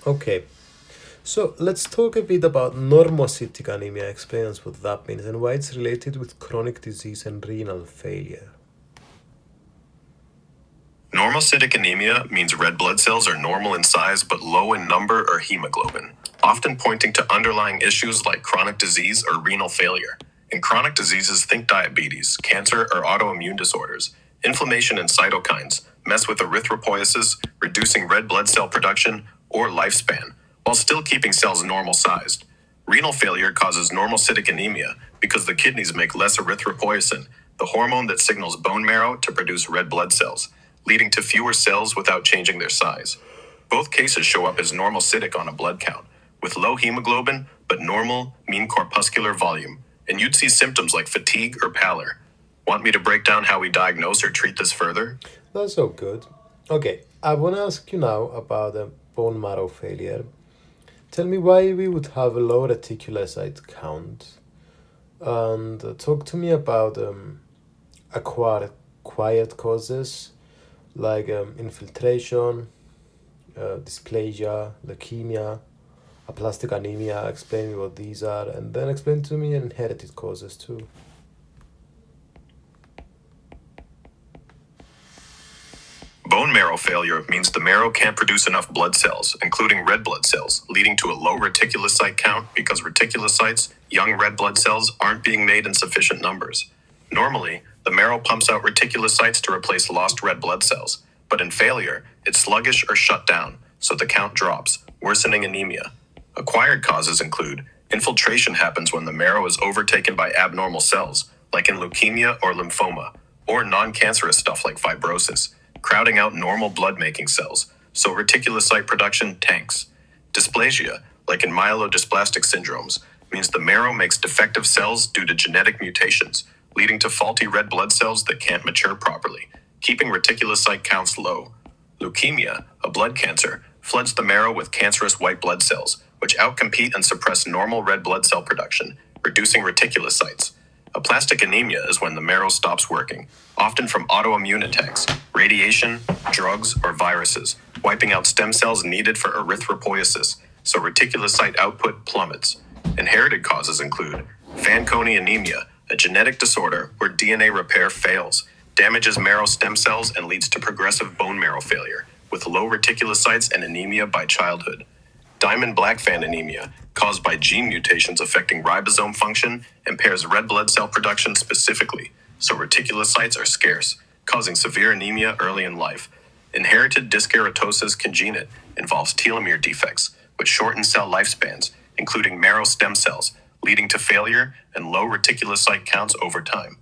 Okay, so let's talk a bit about normocytic anemia. Explain us what that means and why it's related with chronic disease and renal failure. Normocytic anemia means red blood cells are normal in size but low in number or hemoglobin, often pointing to underlying issues like chronic disease or renal failure. In chronic diseases, think diabetes, cancer, or autoimmune disorders. Inflammation and cytokines mess with erythropoiesis, reducing red blood cell production or lifespan, while still keeping cells normal sized. Renal failure causes normocytic anemia because the kidneys make less erythropoiesin, the hormone that signals bone marrow to produce red blood cells, leading to fewer cells without changing their size. Both cases show up as normocytic on a blood count, with low hemoglobin but normal mean corpuscular volume, and you'd see symptoms like fatigue or pallor. Want me to break down how we diagnose or treat this further? That's so good. Okay, I want to ask you now about bone marrow failure. Tell me why we would have a low reticulocyte count, and talk to me about acquired causes like infiltration, dysplasia, leukemia, aplastic anemia. Explain me what these are, and then explain to me inherited causes too. Bone marrow failure means the marrow can't produce enough blood cells, including red blood cells, leading to a low reticulocyte count because reticulocytes, young red blood cells, aren't being made in sufficient numbers. Normally, the marrow pumps out reticulocytes to replace lost red blood cells, but in failure, it's sluggish or shut down, so the count drops, worsening anemia. Acquired causes include infiltration happens when the marrow is overtaken by abnormal cells, like in leukemia or lymphoma, or non-cancerous stuff like fibrosis, crowding out normal blood-making cells, so reticulocyte production tanks. Dysplasia, like in myelodysplastic syndromes, means the marrow makes defective cells due to genetic mutations, leading to faulty red blood cells that can't mature properly, keeping reticulocyte counts low. Leukemia, a blood cancer, floods the marrow with cancerous white blood cells, which outcompete and suppress normal red blood cell production, reducing reticulocytes. Aplastic anemia is when the marrow stops working, often from autoimmune attacks, radiation, drugs, or viruses, wiping out stem cells needed for erythropoiesis, so reticulocyte output plummets. Inherited causes include Fanconi anemia, a genetic disorder where DNA repair fails, damages marrow stem cells, and leads to progressive bone marrow failure, with low reticulocytes and anemia by childhood. Diamond-Blackfan anemia, caused by gene mutations affecting ribosome function, impairs red blood cell production specifically, so reticulocytes are scarce, causing severe anemia early in life. Inherited dyskeratosis congenita involves telomere defects, which shorten cell lifespans, including marrow stem cells, leading to failure and low reticulocyte counts over time.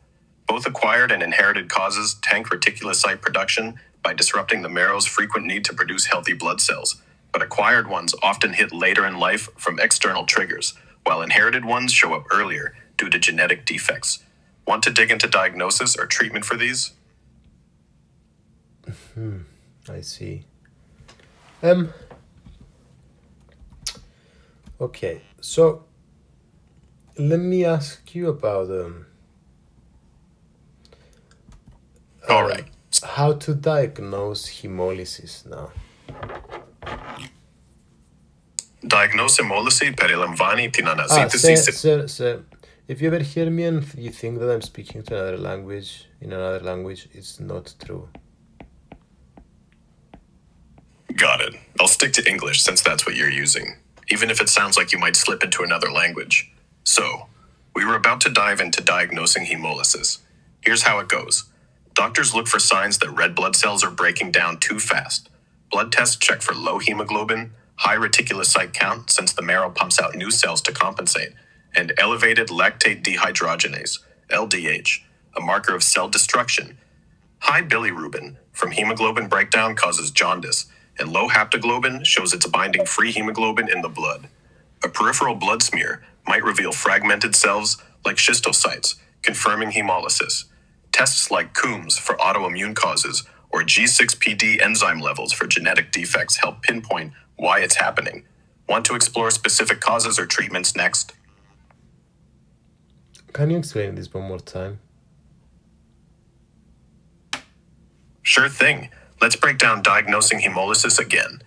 Both acquired and inherited causes tank reticulocyte production by disrupting the marrow's frequent need to produce healthy blood cells, but acquired ones often hit later in life from external triggers, while inherited ones show up earlier due to genetic defects. Want to dig into diagnosis or treatment for these? I see. Um. Okay. So let me ask you about All um right. how to diagnose hemolysis now. Diagnose hemolysis περιλαμβάνει την Ah, αναζήτηση sir. If you ever hear me and you think that I'm speaking to another language in another language, it's not true. Got it. I'll stick to English since that's what you're using, even if it sounds like you might slip into another language. So, we were about to dive into diagnosing hemolysis. Here's how it goes. Doctors look for signs that red blood cells are breaking down too fast. Blood tests check for low hemoglobin, high reticulocyte count since the marrow pumps out new cells to compensate, and elevated lactate dehydrogenase, LDH, a marker of cell destruction. High bilirubin from hemoglobin breakdown causes jaundice, and low haptoglobin shows it's binding free hemoglobin in the blood. A peripheral blood smear might reveal fragmented cells like schistocytes, confirming hemolysis. Tests like Coombs for autoimmune causes or G6PD enzyme levels for genetic defects help pinpoint why it's happening. Want to explore specific causes or treatments next? Can you explain this one more time? Sure thing. Let's break down diagnosing hemolysis again.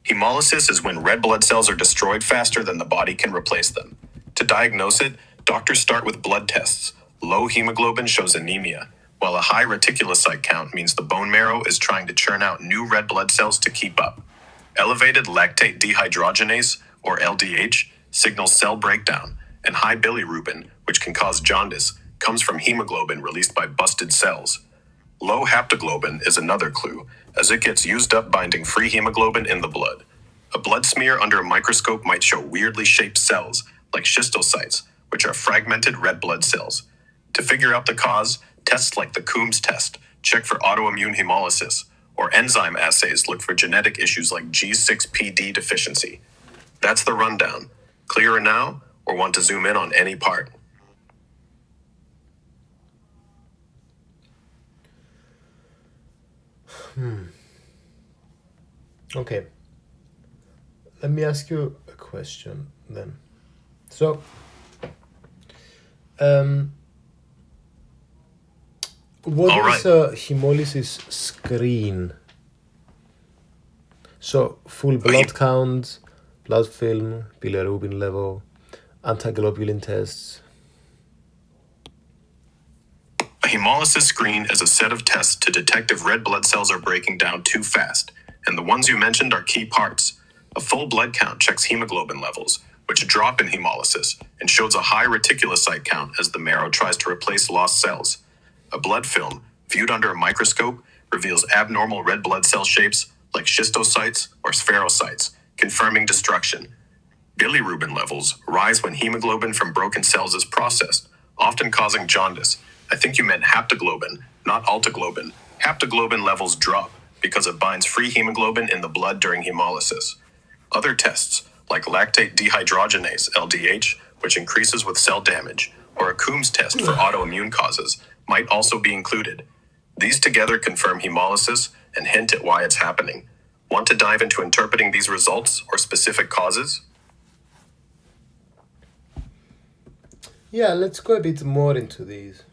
Hemolysis is when red blood cells are destroyed faster than the body can replace them. To diagnose it, doctors start with blood tests. Low hemoglobin shows anemia, while a high reticulocyte count means the bone marrow is trying to churn out new red blood cells to keep up. Elevated lactate dehydrogenase, or LDH, signals cell breakdown, and high bilirubin, which can cause jaundice, comes from hemoglobin released by busted cells. Low haptoglobin is another clue, as it gets used up binding free hemoglobin in the blood. A blood smear under a microscope might show weirdly shaped cells, like schistocytes, which are fragmented red blood cells. To figure out the cause, tests like the Coombs test check for autoimmune hemolysis, or enzyme assays look for genetic issues like G6PD deficiency. That's the rundown. Clearer now, or want to zoom in on any part? Okay. Let me ask you a question then. So, what All is right. a hemolysis screen? So, full blood count, blood film, bilirubin level, antiglobulin tests. A hemolysis screen is a set of tests to detect if red blood cells are breaking down too fast, and the ones you mentioned are key parts. A full blood count checks hemoglobin levels, which drop in hemolysis, and shows a high reticulocyte count as the marrow tries to replace lost cells. A blood film, viewed under a microscope, reveals abnormal red blood cell shapes like schistocytes or spherocytes, confirming destruction. Bilirubin levels rise when hemoglobin from broken cells is processed, often causing jaundice. I think you meant haptoglobin, not altoglobin. Haptoglobin levels drop because it binds free hemoglobin in the blood during hemolysis. Other tests, like lactate dehydrogenase, LDH, which increases with cell damage, or a Coombs test for autoimmune causes, might also be included. These together confirm hemolysis and hint at why it's happening. Want to dive into interpreting these results or specific causes? Yeah, let's go a bit more into these.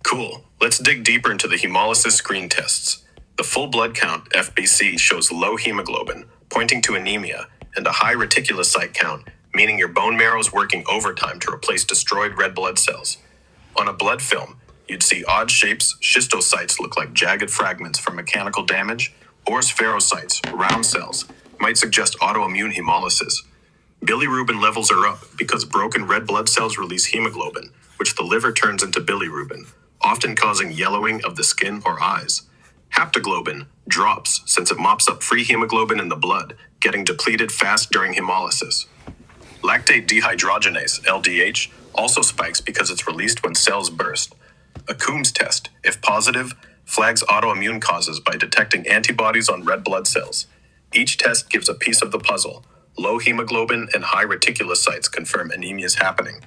Cool. Let's dig deeper into the hemolysis screen tests. The full blood count, FBC, shows low hemoglobin, pointing to anemia, and a high reticulocyte count, meaning your bone marrow is working overtime to replace destroyed red blood cells. On a blood film, you'd see odd shapes. Schistocytes look like jagged fragments from mechanical damage, or spherocytes, round cells, might suggest autoimmune hemolysis. Bilirubin levels are up because broken red blood cells release hemoglobin, which the liver turns into bilirubin, often causing yellowing of the skin or eyes. Haptoglobin drops since it mops up free hemoglobin in the blood, getting depleted fast during hemolysis. Lactate dehydrogenase, LDH, also spikes because it's released when cells burst. A Coombs test, if positive, flags autoimmune causes by detecting antibodies on red blood cells. Each test gives a piece of the puzzle. Low hemoglobin and high reticulocytes confirm anemia is happening.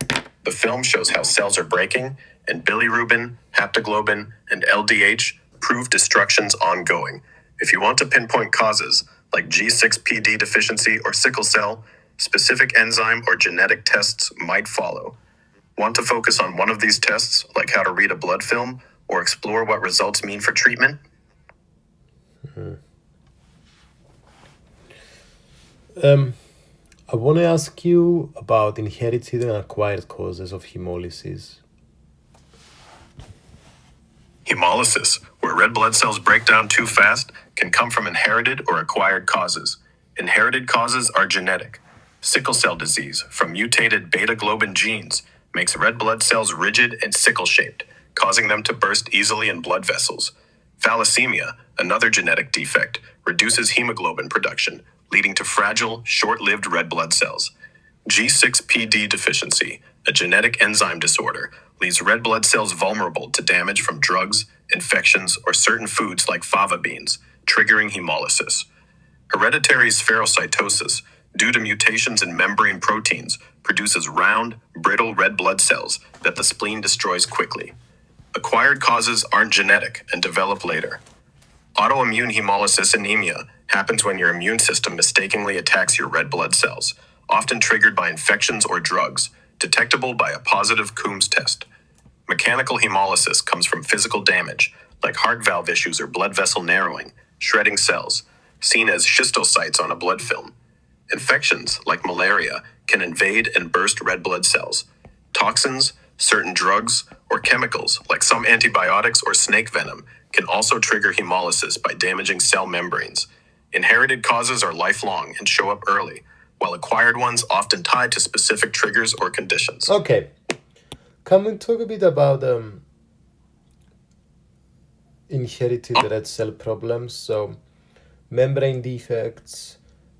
The film shows how cells are breaking, and bilirubin, haptoglobin, and LDH prove destruction's ongoing. If you want to pinpoint causes, like G6PD deficiency or sickle cell, specific enzyme or genetic tests might follow. Want to focus on one of these tests, like how to read a blood film, or explore what results mean for treatment? I want to ask you about inherited and acquired causes of hemolysis. Hemolysis, where red blood cells break down too fast, can come from inherited or acquired causes. Inherited causes are genetic. Sickle cell disease, from mutated beta globin genes, makes red blood cells rigid and sickle-shaped, causing them to burst easily in blood vessels. Thalassemia, another genetic defect, reduces hemoglobin production, leading to fragile, short-lived red blood cells. G6PD deficiency, a genetic enzyme disorder, leaves red blood cells vulnerable to damage from drugs, infections, or certain foods like fava beans, triggering hemolysis. Hereditary spherocytosis, due to mutations in membrane proteins, produces round, brittle red blood cells that the spleen destroys quickly. Acquired causes aren't genetic and develop later. Autoimmune hemolysis anemia happens when your immune system mistakenly attacks your red blood cells, often triggered by infections or drugs, detectable by a positive Coombs test. Mechanical hemolysis comes from physical damage, like heart valve issues or blood vessel narrowing, shredding cells, seen as schistocytes on a blood film. Infections, like malaria, can invade and burst red blood cells. Toxins, certain drugs, or chemicals, like some antibiotics or snake venom, can also trigger hemolysis by damaging cell membranes. Inherited causes are lifelong and show up early, while acquired ones often tied to specific triggers or conditions. Okay, can we talk a bit about inherited red cell problems? So, membrane defects,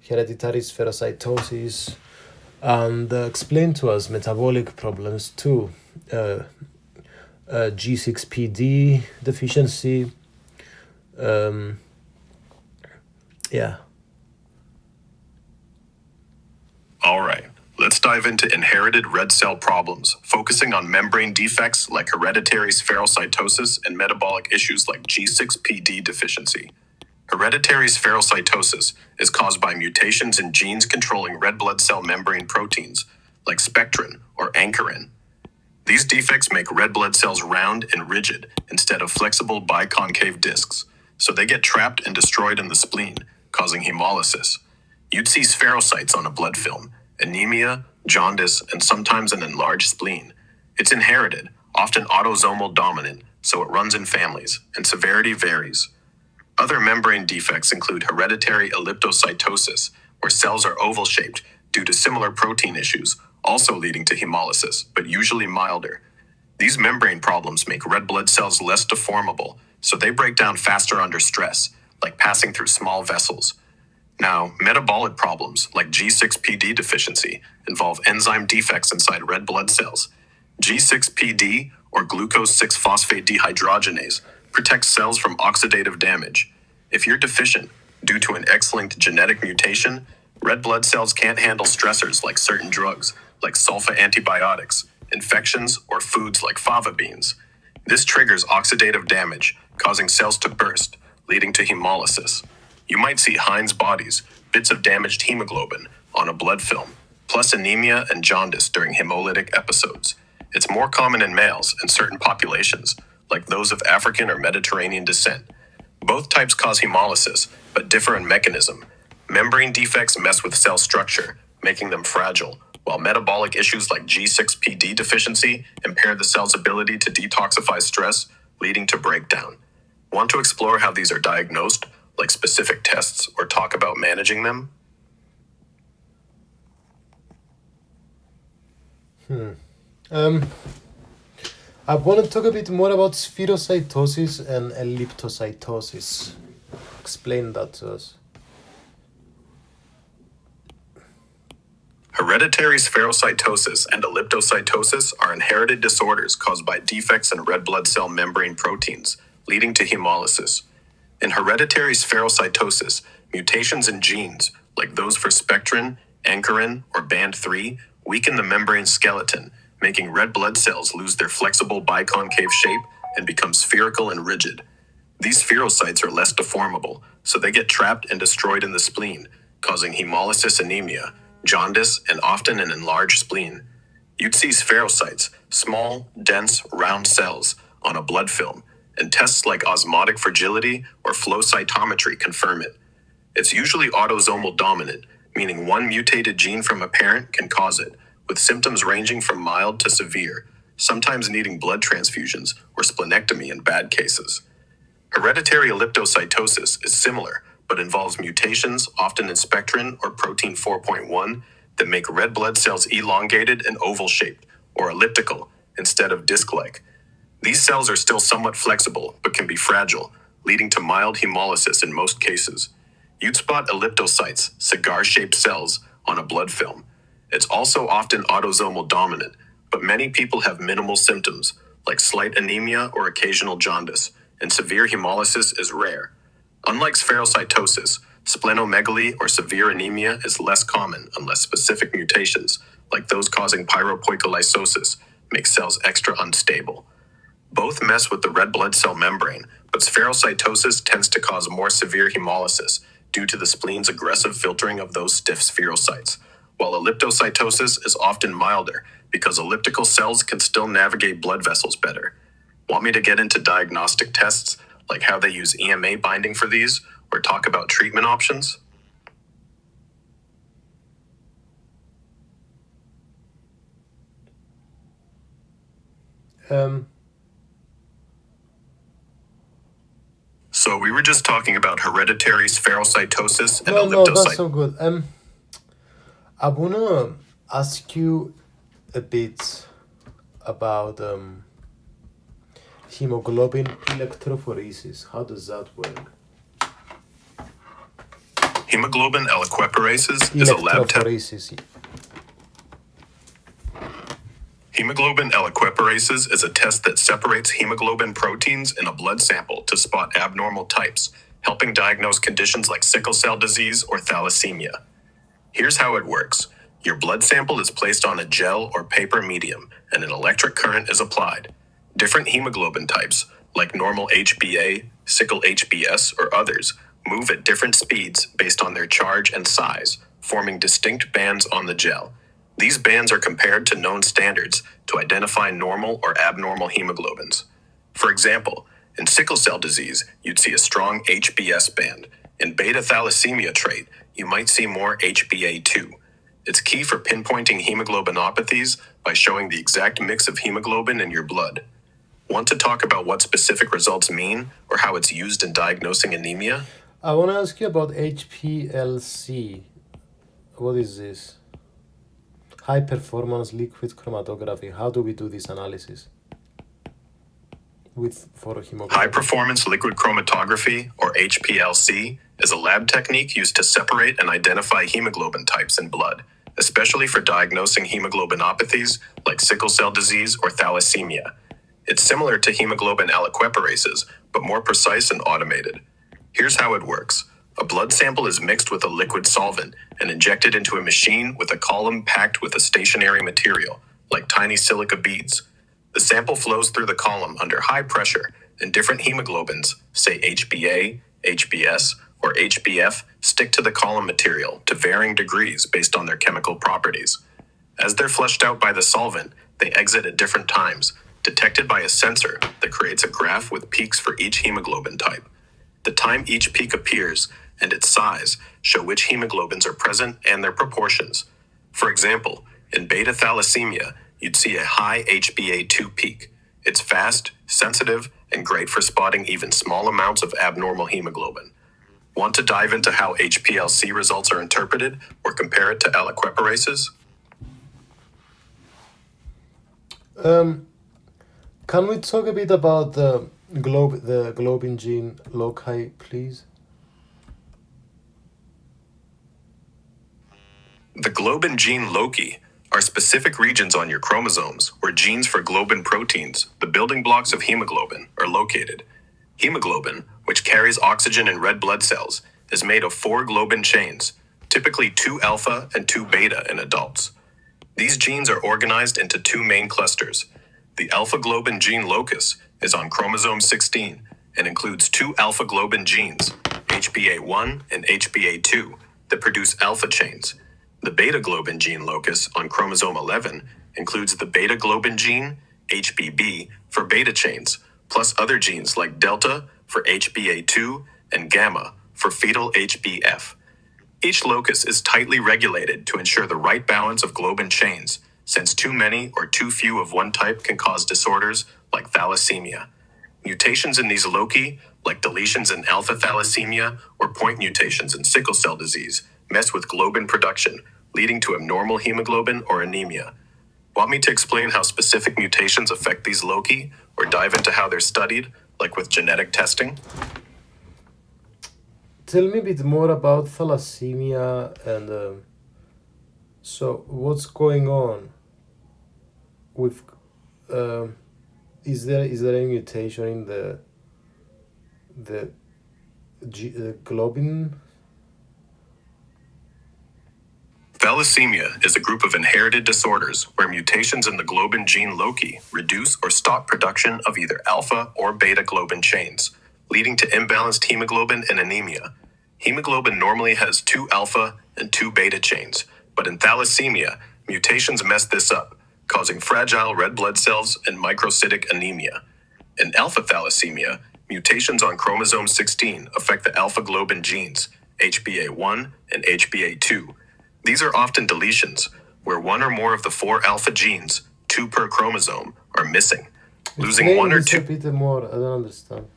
hereditary spherocytosis, and explain to us metabolic problems too. G6PD deficiency. Um, yeah. All right, let's dive into inherited red cell problems, focusing on membrane defects like hereditary spherocytosis and metabolic issues like G6PD deficiency. Hereditary spherocytosis is caused by mutations in genes controlling red blood cell membrane proteins, like spectrin or ankyrin. These defects make red blood cells round and rigid instead of flexible biconcave discs, so they get trapped and destroyed in the spleen, causing hemolysis. You'd see spherocytes on a blood film, anemia, jaundice, and sometimes an enlarged spleen. It's inherited, often autosomal dominant, so it runs in families, and severity varies. Other membrane defects include hereditary elliptocytosis, where cells are oval-shaped due to similar protein issues, also leading to hemolysis, but usually milder. These membrane problems make red blood cells less deformable, so they break down faster under stress, like passing through small vessels. Now, metabolic problems like G6PD deficiency involve enzyme defects inside red blood cells. G6PD, or glucose 6-phosphate dehydrogenase, protects cells from oxidative damage. If you're deficient due to an X-linked genetic mutation, red blood cells can't handle stressors like certain drugs, like sulfa antibiotics, infections, or foods like fava beans. This triggers oxidative damage, causing cells to burst, leading to hemolysis. You might see Heinz bodies, bits of damaged hemoglobin, on a blood film, plus anemia and jaundice during hemolytic episodes. It's more common in males in certain populations, like those of African or Mediterranean descent. Both types cause hemolysis, but differ in mechanism. Membrane defects mess with cell structure, making them fragile, while metabolic issues like G6PD deficiency impair the cell's ability to detoxify stress, leading to breakdown. Want to explore how these are diagnosed, like specific tests, or talk about managing them? I want to talk a bit more about spherocytosis and elliptocytosis. Explain that to us. Hereditary spherocytosis and elliptocytosis are inherited disorders caused by defects in red blood cell membrane proteins, leading to hemolysis. In hereditary spherocytosis, mutations in genes, like those for spectrin, ankyrin, or band 3, weaken the membrane skeleton, making red blood cells lose their flexible biconcave shape and become spherical and rigid. These spherocytes are less deformable, so they get trapped and destroyed in the spleen, causing hemolysis anemia, jaundice, and often an enlarged spleen. You'd see spherocytes, small, dense, round cells, on a blood film, and tests like osmotic fragility or flow cytometry confirm it. It's usually autosomal dominant, meaning one mutated gene from a parent can cause it, with symptoms ranging from mild to severe, sometimes needing blood transfusions or splenectomy in bad cases. Hereditary elliptocytosis is similar, but involves mutations, often in spectrin or protein 4.1, that make red blood cells elongated and oval-shaped, or elliptical, instead of disc-like. These cells are still somewhat flexible, but can be fragile, leading to mild hemolysis in most cases. You'd spot elliptocytes, cigar-shaped cells, on a blood film. It's also often autosomal dominant, but many people have minimal symptoms, like slight anemia or occasional jaundice, and severe hemolysis is rare. Unlike spherocytosis, splenomegaly or severe anemia is less common unless specific mutations, like those causing pyropoicolysosis, make cells extra unstable. Both mess with the red blood cell membrane, but spherocytosis tends to cause more severe hemolysis due to the spleen's aggressive filtering of those stiff spherocytes, while elliptocytosis is often milder because elliptical cells can still navigate blood vessels better. Want me to get into diagnostic tests, like how they use EMA binding for these, or talk about treatment options? Um, So we were just talking about hereditary spherocytosis and no, that's elliptocytosis. so good. I wanna ask you a bit about hemoglobin electrophoresis. How does that work? Hemoglobin electrophoresis is a lab test. Electrophoresis. Hemoglobin electrophoresis is a test that separates hemoglobin proteins in a blood sample to spot abnormal types, helping diagnose conditions like sickle cell disease or thalassemia. Here's how it works. Your blood sample is placed on a gel or paper medium, and an electric current is applied. Different hemoglobin types, like normal HbA, sickle HbS, or others, move at different speeds based on their charge and size, forming distinct bands on the gel. These bands are compared to known standards to identify normal or abnormal hemoglobins. For example, in sickle cell disease, you'd see a strong HbS band. In beta thalassemia trait, you might see more HbA2. It's key for pinpointing hemoglobinopathies by showing the exact mix of hemoglobin in your blood. Want to talk about what specific results mean or how it's used in diagnosing anemia? I want to ask you about HPLC. What is this? High performance liquid chromatography. How do we do this analysis for hemoglobin? High performance liquid chromatography, or HPLC, is a lab technique used to separate and identify hemoglobin types in blood, especially for diagnosing hemoglobinopathies like sickle cell disease or thalassemia. It's similar to hemoglobin electrophoresis, but more precise and automated. Here's how it works. A blood sample is mixed with a liquid solvent and injected into a machine with a column packed with a stationary material, like tiny silica beads. The sample flows through the column under high pressure, and different hemoglobins, say HbA, HbS, or HbF, stick to the column material to varying degrees based on their chemical properties. As they're flushed out by the solvent, they exit at different times, detected by a sensor that creates a graph with peaks for each hemoglobin type. The time each peak appears and its size show which hemoglobins are present and their proportions. For example, in beta thalassemia, you'd see a high HbA2 peak. It's fast, sensitive, and great for spotting even small amounts of abnormal hemoglobin. Want to dive into how HPLC results are interpreted or compare it to electrophoresis? Can we talk a bit about the globin gene loci, please? The globin gene loci are specific regions on your chromosomes where genes for globin proteins, the building blocks of hemoglobin, are located. Hemoglobin, which carries oxygen in red blood cells, is made of 4 globin chains, typically 2 alpha and 2 beta in adults. These genes are organized into 2 main clusters. The alpha globin gene locus is on chromosome 16 and includes 2 alpha globin genes, HbA1 and HbA2, that produce alpha chains. The beta globin gene locus on chromosome 11 includes the beta globin gene, HBB, for beta chains, plus other genes like delta for HbA2 and gamma for fetal HbF. Each locus is tightly regulated to ensure the right balance of globin chains, since too many or too few of one type can cause disorders like thalassemia. Mutations in these loci, like deletions in alpha thalassemia or point mutations in sickle cell disease, mess with globin production, leading to abnormal hemoglobin or anemia. Want me to explain how specific mutations affect these loci, or dive into how they're studied, like with genetic testing? Tell me a bit more about thalassemia and so what's going on with is there any mutation in the globin? Thalassemia is a group of inherited disorders where mutations in the globin gene loci reduce or stop production of either alpha or beta globin chains, leading to imbalanced hemoglobin and anemia. Hemoglobin normally has 2 alpha and 2 beta chains, but in thalassemia, mutations mess this up, causing fragile red blood cells and microcytic anemia. In alpha thalassemia, Mutations on chromosome 16 affect the alpha globin genes, HBA1 and HBA2. These are often deletions, where one or more of the four alpha genes, two per chromosome, are missing. Losing Explain one or this a two. bit more. I don't understand.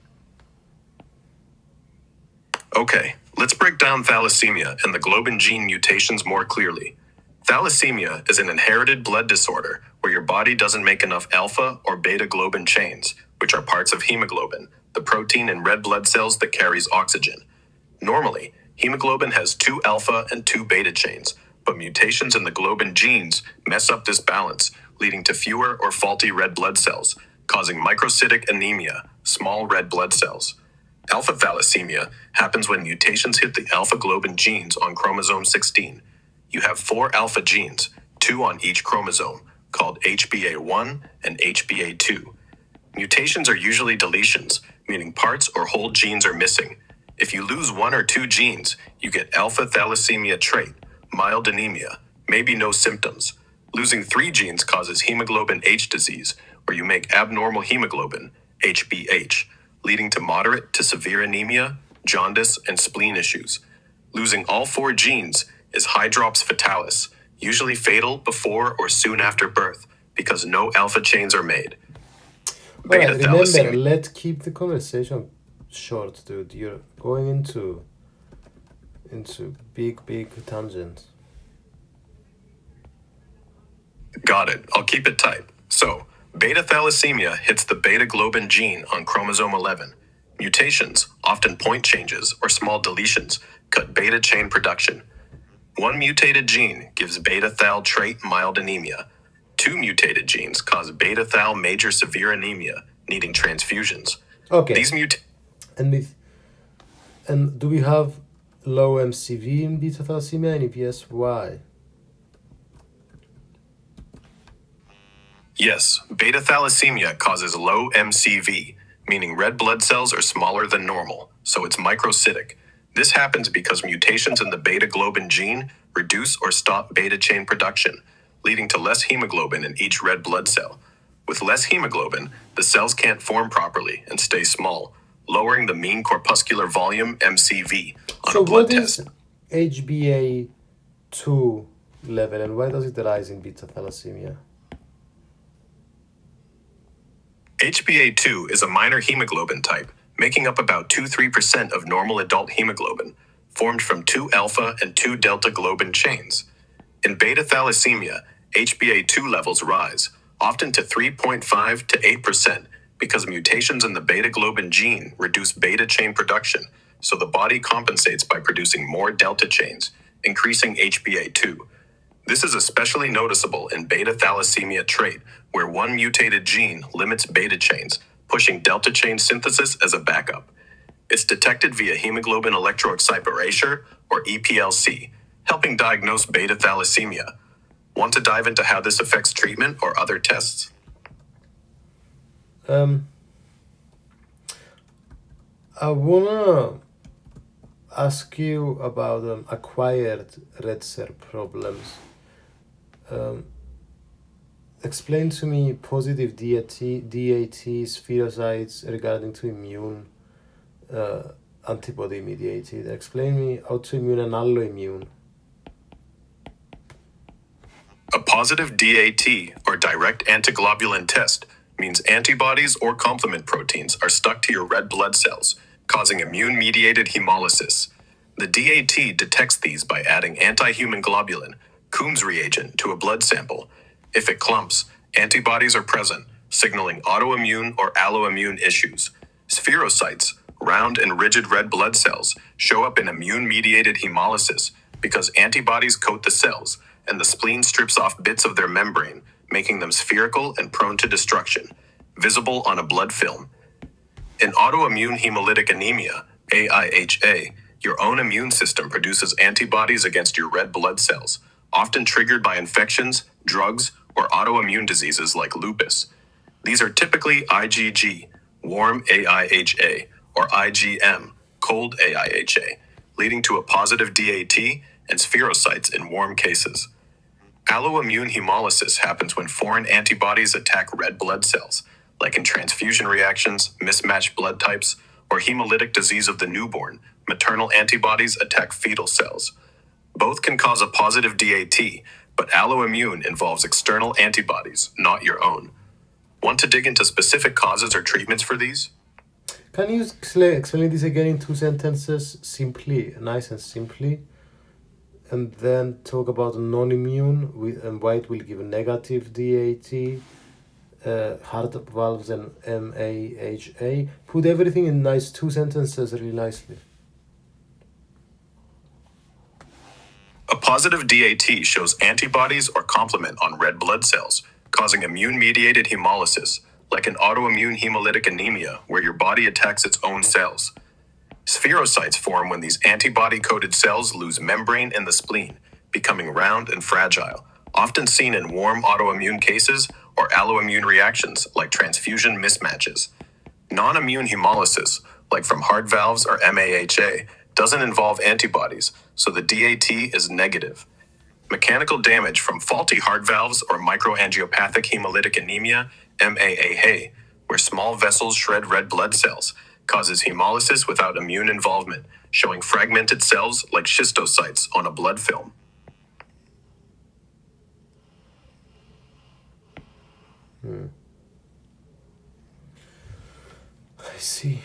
Okay, let's break down thalassemia and the globin gene mutations more clearly. Thalassemia is an inherited blood disorder where your body doesn't make enough alpha or beta globin chains, which are parts of hemoglobin, the protein in red blood cells that carries oxygen. Normally, hemoglobin has two alpha and two beta chains, but mutations in the globin genes mess up this balance, leading to fewer or faulty red blood cells, causing microcytic anemia, small red blood cells. Alpha thalassemia happens when mutations hit the alpha globin genes on chromosome 16. You have four alpha genes, two on each chromosome, called HBA1 and HBA2. Mutations are usually deletions, meaning parts or whole genes are missing. If you lose one or two genes, you get alpha thalassemia trait, mild anemia, maybe no symptoms. Losing three genes causes hemoglobin H disease, where you make abnormal hemoglobin, HbH, leading to moderate to severe anemia, jaundice, and spleen issues. Losing all four genes is hydrops fatalis, usually fatal before or soon after birth, because no alpha chains are made. All right, Beta remember, thalassemia. let's keep the conversation short, dude. You're going into big tangents. Got it. I'll keep it tight. So, beta thalassemia hits the beta globin gene on chromosome 11. Mutations, often point changes or small deletions, cut beta chain production. One mutated gene gives beta thal trait mild anemia. Two mutated genes cause beta thal major severe anemia, needing transfusions. Okay, These mutations. and do we have low MCV in beta thalassemia, and if yes, why? Yes, beta thalassemia causes low MCV, meaning red blood cells are smaller than normal, so it's microcytic. This happens because mutations in the beta globin gene reduce or stop beta chain production, leading to less hemoglobin in each red blood cell. With less hemoglobin, the cells can't form properly and stay small, lowering the mean corpuscular volume MCV on So a blood what is test. HbA2 level, and why does it rise in beta thalassemia? HbA2 is a minor hemoglobin type, making up about 2-3% of normal adult hemoglobin, formed from two alpha and two delta globin chains. In beta thalassemia, HbA2 levels rise, often to 3.5 to 8%, because mutations in the beta globin gene reduce beta chain production, so the body compensates by producing more delta chains, increasing HbA2. This is especially noticeable in beta thalassemia trait, where one mutated gene limits beta chains, pushing delta chain synthesis as a backup. It's detected via hemoglobin electroexcipiration, or EPLC, helping diagnose beta thalassemia. Want to dive into how this affects treatment or other tests? I wanna ask you about acquired red cell problems. Explain to me positive DAT spherocytes regarding to immune antibody mediated. Explain me autoimmune and alloimmune. A positive DAT, or direct antiglobulin test, means antibodies or complement proteins are stuck to your red blood cells, causing immune-mediated hemolysis. The DAT detects these by adding anti-human globulin, Coombs reagent, to a blood sample. If it clumps, antibodies are present, signaling autoimmune or alloimmune issues. Spherocytes, round and rigid red blood cells, show up in immune-mediated hemolysis because antibodies coat the cells, and the spleen strips off bits of their membrane, making them spherical and prone to destruction, visible on a blood film. In autoimmune hemolytic anemia, AIHA, your own immune system produces antibodies against your red blood cells, often triggered by infections, drugs, or autoimmune diseases like lupus. These are typically IgG, warm AIHA, or IgM, cold AIHA, leading to a positive DAT and spherocytes in warm cases. Alloimmune hemolysis happens when foreign antibodies attack red blood cells, like in transfusion reactions, mismatched blood types, or hemolytic disease of the newborn. Maternal antibodies attack fetal cells. Both can cause a positive DAT, but alloimmune involves external antibodies, not your own. Want to dig into specific causes or treatments for these? Can you explain this again in two sentences, simply, nice and simply, and then talk about non-immune and why it will give a negative DAT, heart valves and MAHA. Put everything in nice two sentences really nicely. A positive DAT shows antibodies or complement on red blood cells, causing immune-mediated hemolysis, like an autoimmune hemolytic anemia where your body attacks its own cells. Spherocytes form when these antibody-coated cells lose membrane in the spleen, becoming round and fragile, often seen in warm autoimmune cases or alloimmune reactions like transfusion mismatches. Non-immune hemolysis, like from heart valves or MAHA, doesn't involve antibodies, so the DAT is negative. Mechanical damage from faulty heart valves or microangiopathic hemolytic anemia, MAAH, where small vessels shred red blood cells, causes hemolysis without immune involvement, showing fragmented cells like schistocytes on a blood film. I see.